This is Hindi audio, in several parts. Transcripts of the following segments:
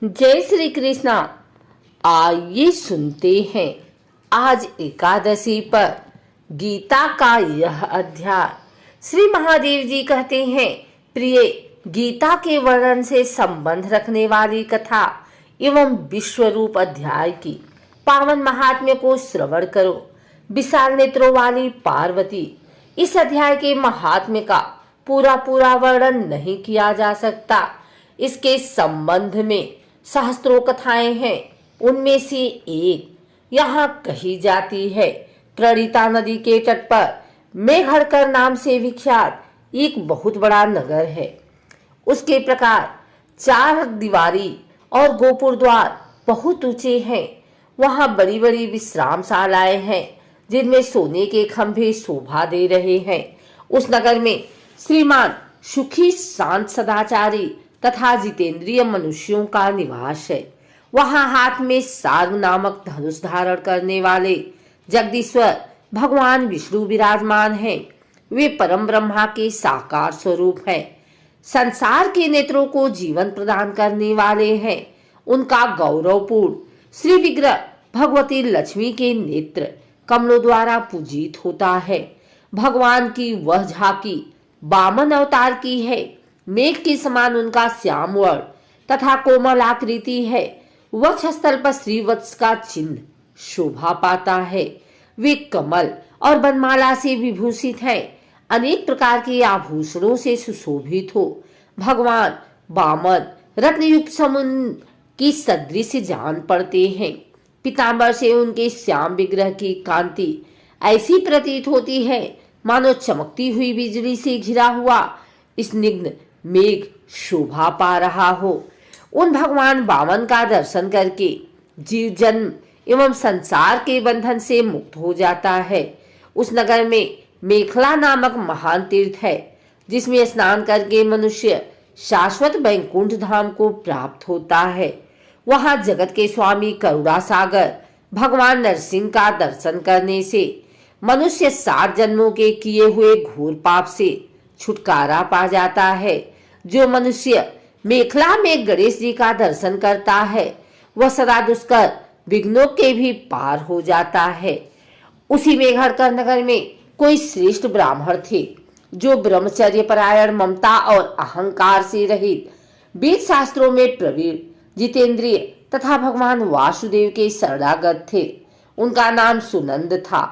जय श्री कृष्णा। आइए सुनते हैं आज एकादशी पर गीता का यह अध्याय। श्री महादेव जी कहते हैं, प्रिय, गीता के वर्णन से संबंध रखने वाली कथा एवं विश्वरूप अध्याय की पावन महात्म्य को श्रवण करो। विशाल नेत्रों वाली पार्वती, इस अध्याय के महात्म्य का पूरा वर्णन नहीं किया जा सकता। इसके संबंध में सहस्त्रों कथाएं हैं। उनमें से एक यहाँ कही जाती है। प्रणीता नदी के तट पर मेघड़कर नाम से विख्यात एक बहुत बड़ा नगर है। उसके प्रकार 4 दीवारी और गोपुर द्वार बहुत ऊंचे हैं। वहाँ बड़ी बड़ी विश्रामशालाएं हैं जिनमें सोने के खंभे शोभा दे रहे हैं। उस नगर में श्रीमान सुखी, शांत, सदाचारी तथा जितेंद्रिय मनुष्यों का निवास है। वहाँ हाथ में सार्ग नामक धनुष धारण करने वाले जगदीश्वर भगवान विष्णु विराजमान हैं। वे परम ब्रह्मा के साकार स्वरूप हैं। संसार के नेत्रों को जीवन प्रदान करने वाले हैं। उनका गौरवपूर्ण श्री विग्रह भगवती लक्ष्मी के नेत्र कमलों द्वारा पूजित होता है। भगवान की वह झांकी वामन अवतार की है। मेघ के समान उनका श्याम वर्ण तथा कोमल आकृति है। वक्षस्थल पर श्रीवत्स का चिन्ह शोभा पाता है। वे कमल और बनमाला से विभूषित हैं। अनेक प्रकार के आभूषणों से सुशोभित हो। भगवान वामन रत्नयुक्त समुद्र की सदृश जान पड़ते हैं। पीतांबर से उनके श्याम विग्रह की कांति ऐसी प्रतीत होती है मानो चमकती हुई बिजली से घिरा हुआ स्निग्ध मेघ शोभा पा रहा हो। उन भगवान वामन का दर्शन करके जीव जन्म एवं संसार के बंधन से मुक्त हो जाता है। उस नगर में मेखला नामक महान तीर्थ है जिसमें स्नान करके मनुष्य शाश्वत वैकुंठ धाम को प्राप्त होता है। वहां जगत के स्वामी करुणा सागर भगवान नरसिंह का दर्शन करने से मनुष्य 7 जन्मों के किए हुए घोर पाप से छुटकारा पा जाता है। जो मनुष्य मेखला में गणेश जी का दर्शन करता है वह सदा दुष्कर विघ्नों के भी पार हो जाता है। उसी मेघड़कर नगर में कोई श्रेष्ठ ब्राह्मण थे जो ब्रह्मचर्य परायण, ममता और अहंकार से रहित, वेद शास्त्रों में प्रवीण, जितेंद्रिय तथा भगवान वासुदेव के शरणागत थे। उनका नाम सुनंद था।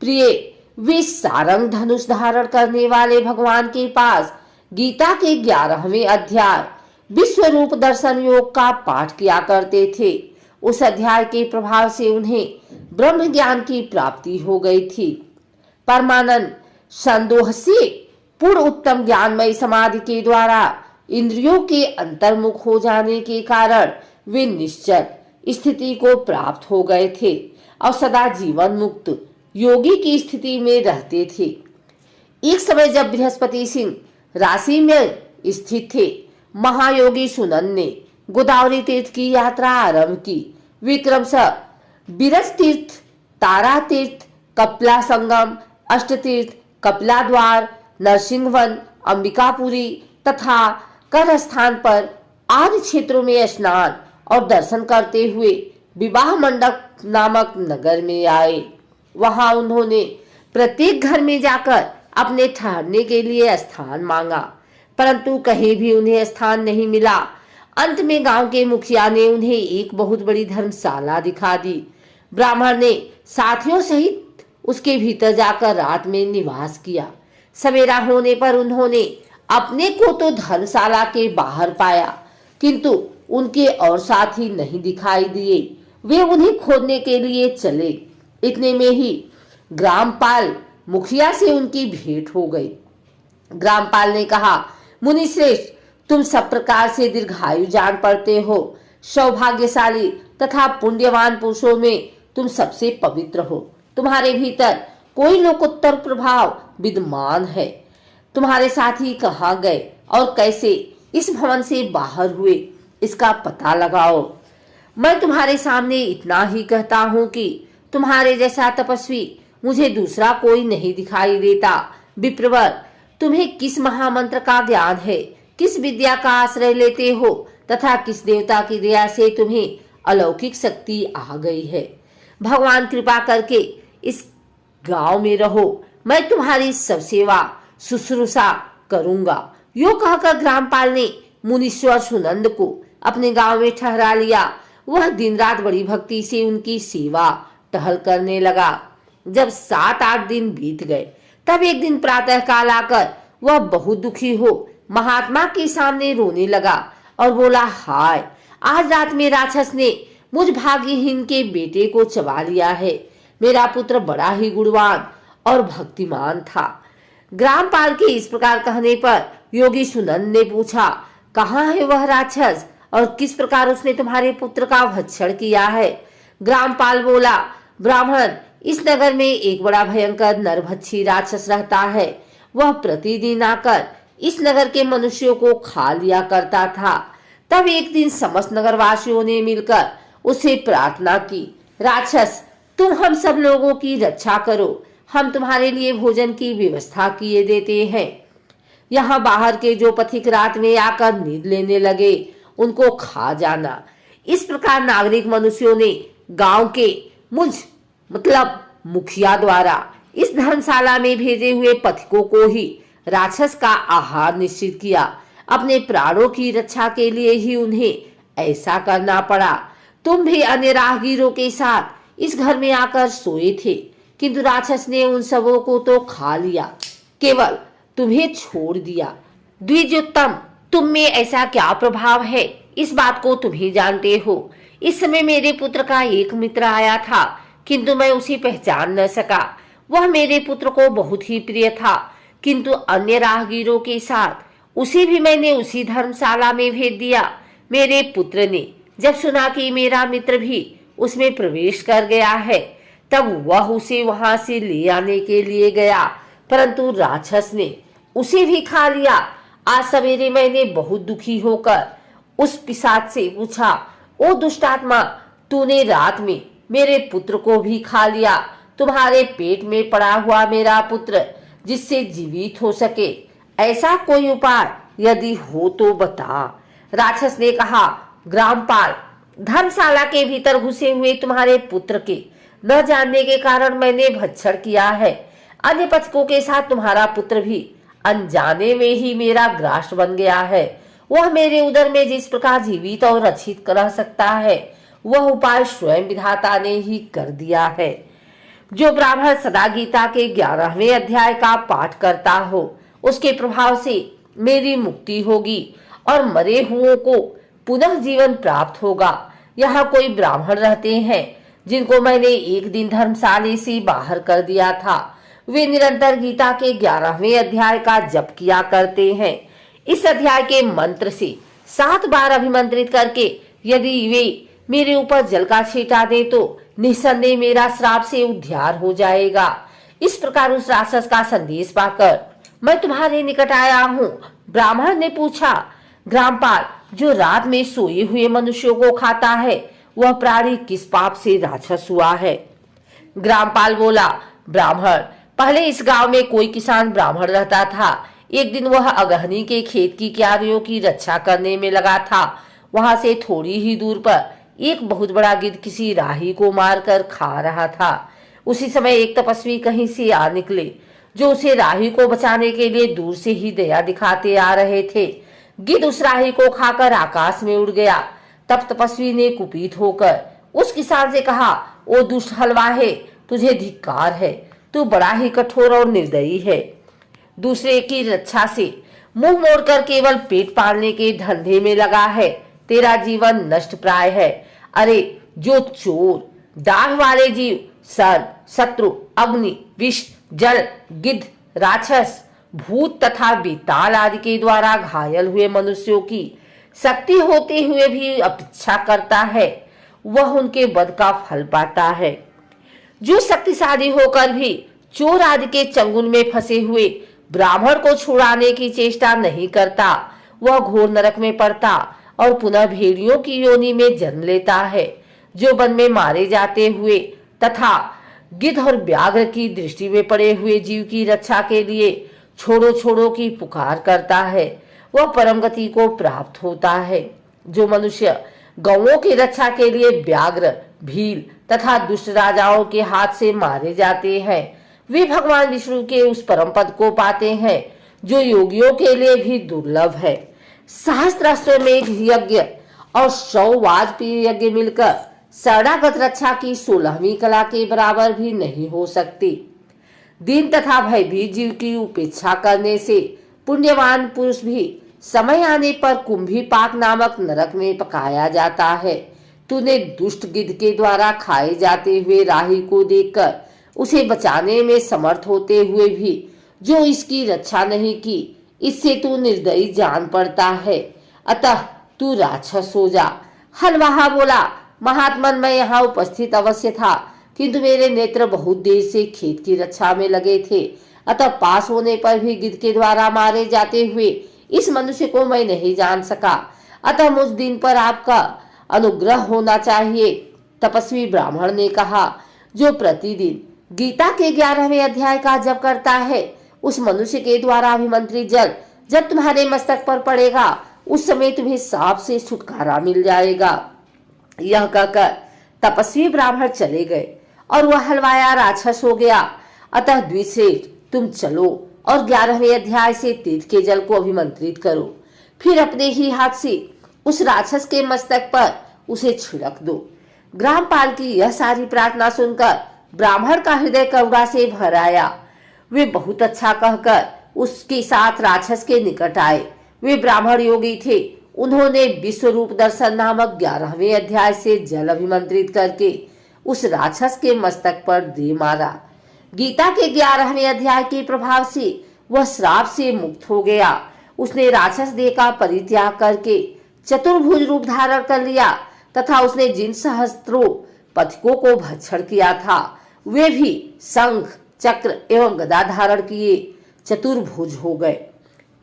प्रिय, वे सारंग धनुष धारण करने वाले भगवान के पास गीता के 11वें अध्याय विश्वरूप दर्शन योग का पाठ किया करते थे। उस अध्याय के प्रभाव से उन्हें ब्रह्म ज्ञान की प्राप्ति हो गई थी। परमानंद संदोह से पूर्ण उत्तम ज्ञानमय समाधि के द्वारा इंद्रियों के अंतर्मुख हो जाने के कारण वे निश्चल स्थिति को प्राप्त हो गए थे और सदा जीवन मुक्त योगी की स्थिति में रहते थे। एक समय जब बृहस्पति सिंह राशि में स्थित थे, महायोगी सुनंद ने गोदावरी तीर्थ की यात्रा आरंभ की। विक्रम बिरज तीर्थ, तारा तीर्थ, कपिला संगम, अष्ट तीर्थ, कपिला द्वार, नरसिंहवन, अंबिकापुरी तथा कर स्थान पर आदि क्षेत्रों में स्नान और दर्शन करते हुए विवाह मंडप नामक नगर में आए। वहां उन्होंने प्रत्येक घर में जाकर अपने ठहरने के लिए स्थान मांगा, परंतु कहीं भी उन्हें स्थान नहीं मिला। अंत में गांव के मुखिया ने उन्हें एक बहुत बड़ी धर्मशाला दिखा दी। ब्राह्मण ने साथियों सहित उसके भीतर जाकर रात में निवास किया। सवेरा होने पर उन्होंने अपने को तो धर्मशाला के बाहर पाया, किंतु उनके और साथी नहीं दिखाई दिए। वे उन्हें खोजने के लिए चले। इतने में ही ग्रामपाल मुखिया से उनकी भेंट हो गई। ग्रामपाल ने कहा, मुनि श्रेष्ठ, तुम सब प्रकार से दीर्घायु जान पड़ते हो। सौभाग्यशाली तथा पुण्यवान पुरुषों में तुम सबसे पवित्र हो। तुम्हारे भीतर कोई लोकोत्तर प्रभाव विद्यमान है। तुम्हारे साथी कहाँ गए और कैसे इस भवन से बाहर हुए, इसका पता लगाओ। मैं तुम्हारे सामने इतना ही कहता हूँ कि तुम्हारे जैसा तपस्वी मुझे दूसरा कोई नहीं दिखाई देता। विप्रवर, तुम्हें किस महामंत्र का ज्ञान है? किस विद्या का आश्रय लेते हो तथा किस देवता की दया से तुम्हें अलौकिक शक्ति आ गई है। भगवान कृपा करके इस गांव में रहो, मैं तुम्हारी सब सेवा शुश्रूषा करूंगा। यो कहकर ग्रामपाल ने मुनीश्वर सुनंद को अपने गांव में ठहरा लिया। वह दिन रात बड़ी भक्ति से उनकी सेवा टहल करने लगा। जब 7-8 दिन बीत गए, तब एक दिन प्रातः काल आकर वह बहुत दुखी हो महात्मा के सामने रोने लगा और बोला, हाय, आज रात में राक्षस ने मुझ भाग्यहीन के बेटे को चबा लिया है। मेरा पुत्र बड़ा ही गुणवान और भक्तिमान था। ग्रामपाल के इस प्रकार कहने पर योगी सुनंद ने पूछा, कहाँ है वह राक्षस और किस प्रकार उसने तुम्हारे पुत्र का भक्षण किया है? ग्रामपाल बोला, ब्राह्मण, इस नगर में एक बड़ा भयंकर नरभक्षी राक्षस रहता है। वह प्रतिदिन आकर इस नगर के मनुष्यों को खा लिया करता था। तब एक दिन समस्त नगरवासियों ने मिलकर उसे प्रार्थना की, राक्षस, तुम हम सब लोगों की रक्षा करो, हम तुम्हारे लिए भोजन की व्यवस्था किए देते हैं। यहाँ बाहर के जो पथिक रात में आकर नींद लेने लगे उनको खा जाना। इस प्रकार नागरिक मनुष्यों ने गांव के मुखिया द्वारा इस धर्मशाला में भेजे हुए पथिकों को ही राक्षस का आहार निश्चित किया। अपने प्राणों की रक्षा के लिए ही उन्हें ऐसा करना पड़ा। तुम भी अन्य राहगीरों के साथ इस घर में आकर सोए थे, किंतु राक्षस ने उन सबों को तो खा लिया, केवल तुम्हें छोड़ दिया। द्विजोत्तम, तुम में ऐसा क्या प्रभाव है, इस बात को तुम ही जानते हो। इस समय मेरे पुत्र का एक मित्र आया था, किंतु मैं उसे पहचान न सका। वह मेरे पुत्र को बहुत ही प्रिय था, किंतु अन्य राहगीरों के साथ उसे भी मैंने उसी धर्मशाला में भेज दिया। मेरे पुत्र ने जब सुना कि मेरा मित्र भी उसमें प्रवेश कर गया है, तब वह उसे वहां से ले आने के लिए गया, परंतु राक्षस ने उसे भी खा लिया। आज सवेरे मैंने बहुत दुखी होकर उस पिशाच से पूछा, ओ दुष्टात्मा, तूने रात में मेरे पुत्र को भी खा लिया। तुम्हारे पेट में पड़ा हुआ मेरा पुत्र जिससे जीवित हो सके, ऐसा कोई उपाय यदि हो तो बता। राक्षस ने कहा, ग्रामपाल, धर्मशाला के भीतर घुसे हुए तुम्हारे पुत्र के न जानने के कारण मैंने भक्षण किया है। अन्य पथिकों के साथ तुम्हारा पुत्र भी अनजाने में ही मेरा ग्रास बन गया है। वह मेरे उदर में जिस प्रकार जीवित और रक्षित रह सकता है, वह उपाय स्वयं विधाता ने ही कर दिया है। जो ब्राह्मण सदा गीता के 11वें अध्याय का पाठ करता हो, उसके प्रभाव से मेरी मुक्ति होगी और मरे हुओं को पुनः जीवन प्राप्त होगा। यहाँ कोई ब्राह्मण रहते हैं जिनको मैंने एक दिन धर्मशाला से बाहर कर दिया था। वे निरंतर गीता के 11वें अध्याय का जप किया करते हैं। इस अध्याय के मंत्र से 7 बार अभिमंत्रित करके यदि वे मेरे ऊपर जल का छींटा दे तो निस्संदेह मेरा श्राप से उद्धार हो जाएगा। इस प्रकार उस राक्षस का संदेश पाकर मैं तुम्हारे निकट आया हूँ। ब्राह्मण ने पूछा, ग्रामपाल, जो रात में सोए हुए मनुष्यों को खाता है, वह प्राणी किस पाप से राक्षस हुआ है? ग्रामपाल बोला, ब्राह्मण, पहले इस गांव में कोई किसान ब्राह्मण रहता था। एक दिन वह अगहनी के खेत की क्यारियों की रक्षा करने में लगा था। वहां से थोड़ी ही दूर पर एक बहुत बड़ा गिद्ध किसी राही को मारकर खा रहा था। उसी समय एक तपस्वी कहीं से आ निकले, जो उसे राही को बचाने के लिए दूर से ही दया दिखाते आ रहे थे। गिद्ध उस राही को खाकर आकाश में उड़ गया। तब तपस्वी ने कुपित होकर उस किसान से कहा, ओ दुष्ट हलवाहे, तुझे धिक्कार है, तू बड़ा ही कठोर और निर्दयी है। दूसरे की रक्षा से मुंह मोड़कर केवल पेट पालने के धंधे में लगा है। तेरा जीवन नष्ट प्राय है। अरे जो चोर, दाढ़ वाले जीव, सर्प, शत्रु, अग्नि, विष, जल, गिद्ध, राक्षस, भूत तथा बेताल आदि के द्वारा घायल हुए मनुष्यों की शक्ति होते हुए भी अपेक्षा करता है, वह उनके वध का फल पाता है। जो शक्तिशाली होकर भी चोर आदि के चंगुल में फंसे हुए ब्राह्मण को छुड़ाने की चेष्टा नहीं करता, वह घोर नरक में पड़ता और पुनः भेड़ियों की योनि में जन्म लेता है। जो वन में मारे जाते हुए तथा गिद्ध और व्याघ्र की दृष्टि में पड़े हुए जीव की रक्षा के लिए छोड़ो छोड़ो की पुकार करता है, वह परम गति को प्राप्त होता है। जो मनुष्य गौओं की रक्षा के लिए व्याघ्र, भील तथा दुष्ट राजाओं के हाथ से मारे जाते हैं, वे भगवान विष्णु के उस परम पद को पाते हैं जो योगियों के लिए भी दुर्लभ है। सहस्त्राश्वमेध यज्ञ और 100 वाजपेयी यज्ञ मिलकर शरणागत रक्षा की 16वीं कला के बराबर भी नहीं हो सकती। दीन तथा भयभीत जीव की उपेक्षा करने से पुण्यवान पुरुष भी समय आने पर कुंभी पाक नामक नरक में पकाया जाता है। तूने दुष्ट गिद्ध के द्वारा खाए जाते हुए राही को देखकर उसे बचाने में समर्थ होते हुए भी जो इसकी रक्षा नहीं की, इससे तू निर्दयी जान पड़ता है। अतः तू राक्षस हो जा। हलवाहा बोला, महात्मन, मैं यहाँ उपस्थित अवश्य था, किंतु मेरे नेत्र बहुत देर से खेत की रक्षा में लगे थे। अतः पास होने पर भी गिद्ध के द्वारा मारे जाते हुए इस मनुष्य को मैं नहीं जान सका। अतः मुझ दिन पर आपका अनुग्रह होना चाहिए। तपस्वी ब्राह्मण ने कहा, जो प्रतिदिन गीता के 11वें अध्याय का जप करता है, उस मनुष्य के द्वारा अभिमंत्रित जल जब तुम्हारे मस्तक पर पड़ेगा, उस समय तुम्हें सांप से छुटकारा मिल जाएगा। यह कहकर तपस्वी ब्राह्मण चले गए और वह हलवाया राक्षस हो गया। अतः द्विश्रेष्ठ, तुम चलो और 11वें अध्याय से तीर्थ के जल को अभिमंत्रित करो, फिर अपने ही हाथ से उस राक्षस के मस्तक पर उसे छिड़क दो। ग्रामपाल की यह सारी प्रार्थना सुनकर ब्राह्मण का हृदय करुणा से भर आया। वे बहुत अच्छा कहकर उसके साथ राक्षस के निकट आए। वे ब्राह्मण योगी थे। उन्होंने विश्व रूप दर्शन नामक 11वें अध्याय से जल अभिमंत्रित करके उस राक्षस के मस्तक पर दे मारा। गीता के 11वें अध्याय के प्रभाव से वह श्राप से मुक्त हो गया। उसने राक्षस देह का परित्याग करके चतुर्भुज रूप धारण कर लिया तथा उसने जिन सहस्त्रों पथिकों को भक्षण किया था, वे भी शंख, चक्र एवं गदा धारण किए चतुर्भुज हो गए।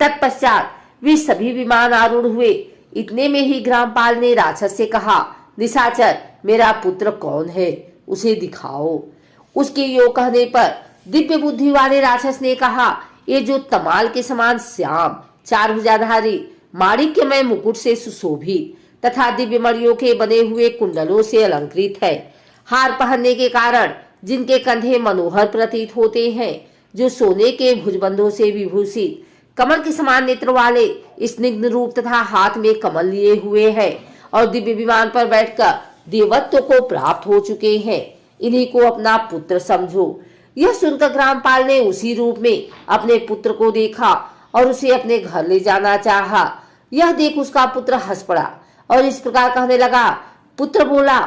तत्पश्चात वे सभी विमान आरूढ़ हुए। इतने में ही ग्रामपाल ने राक्षस से कहा, निशाचर, मेरा पुत्र कौन है, उसे दिखाओ। उसके यो कहने पर दिव्य बुद्धि वाले राक्षस ने कहा, ये जो तमाल के समान श्याम, 4 भुजाधारी, माणिक्यमय मुकुट से सुशोभित तथा दिव्य मणियों के बने हुए कुंडलों से अलंकृत है, हार पहनने के कारण जिनके कंधे मनोहर प्रतीत होते हैं, जो सोने के भुजबंधों से विभूषित, कमल के समान नेत्र वाले, स्निग्ध रूप तथा हाथ में कमल लिए हुए हैं और दिव्य विमान पर बैठकर देवत्व को प्राप्त हो चुके हैं, इन्हीं को अपना पुत्र समझो। यह सुनकर ग्रामपाल ने उसी रूप में अपने पुत्र को देखा और उसे अपने घर ले जाना चाहा। यह देख उसका पुत्र हंस पड़ा और इस प्रकार कहने लगा। पुत्र बोला,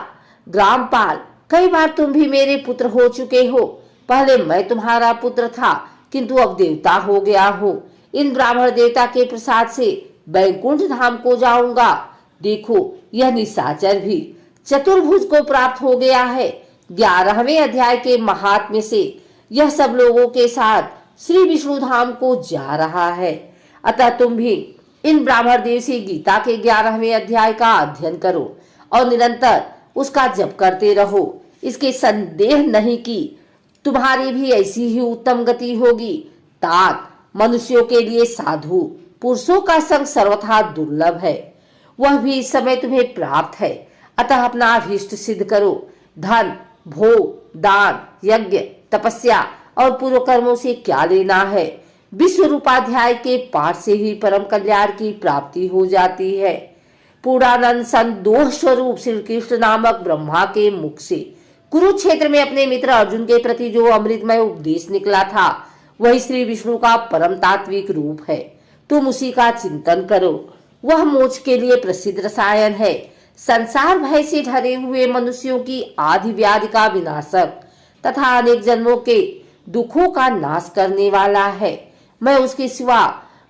ग्रामपाल, कई बार तुम भी मेरे पुत्र हो चुके हो। पहले मैं तुम्हारा पुत्र था, किंतु अब देवता हो गया हूँ। इन ब्राह्मण देवता के प्रसाद से बैकुंठ धाम को जाऊंगा। देखो, यह निशाचर भी चतुर्भुज को प्राप्त हो गया है। 11वें अध्याय के महात्म्य से यह सब लोगों के साथ श्री विष्णु धाम को जा रहा है। अतः तुम भी इन ब्राह्मण देव से गीता के 11वें अध्याय का अध्ययन करो और निरंतर उसका जप करते रहो। इसके संदेह नहीं कि तुम्हारी भी ऐसी ही उत्तम गति होगी। तात, मनुष्यों के लिए साधु पुरुषों का संग सर्वथा दुर्लभ है, वह भी इस समय तुम्हें प्राप्त है। अतः अपना अभीष्ट सिद्ध करो। धन, भोग, दान, यज्ञ, तपस्या और पूर्व कर्मों से क्या लेना है। विश्व रूपाध्याय के पाठ से ही परम कल्याण की प्राप्ति हो जाती है। पूर्णानंद संदोष स्वरूप श्री कृष्ण नामक ब्रह्मा के मुख से कुरुक्षेत्र में अपने मित्र अर्जुन के प्रति जो अमृतमय उपदेश निकला था, वही श्री विष्णु का परम तात्विक रूप है। तुम उसी का चिंतन करो। वह मोक्ष के लिए प्रसिद्ध रसायन है। संसार भय से ढरे हुए मनुष्यों की आदि व्याधि का विनाशक तथा अनेक जन्मों के दुखों का नाश करने वाला है। मैं उसके सिवा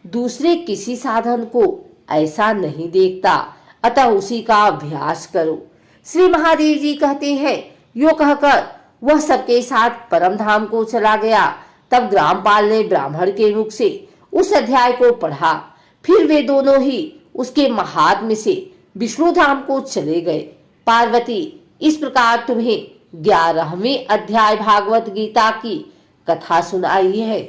दूसरे किसी साधन को ऐसा नहीं देखता। अतः उसी का अभ्यास करो। श्री महादेव जी कहते हैं, यो कहकर वह सबके साथ परम धाम को चला गया। तब ग्रामपाल ने ब्राह्मण के मुख से उस अध्याय को पढ़ा। फिर वे दोनों ही उसके महात्म्य से विष्णु धाम को चले गए। पार्वती, इस प्रकार तुम्हें 11वें अध्याय भागवत गीता की कथा सुनाई है।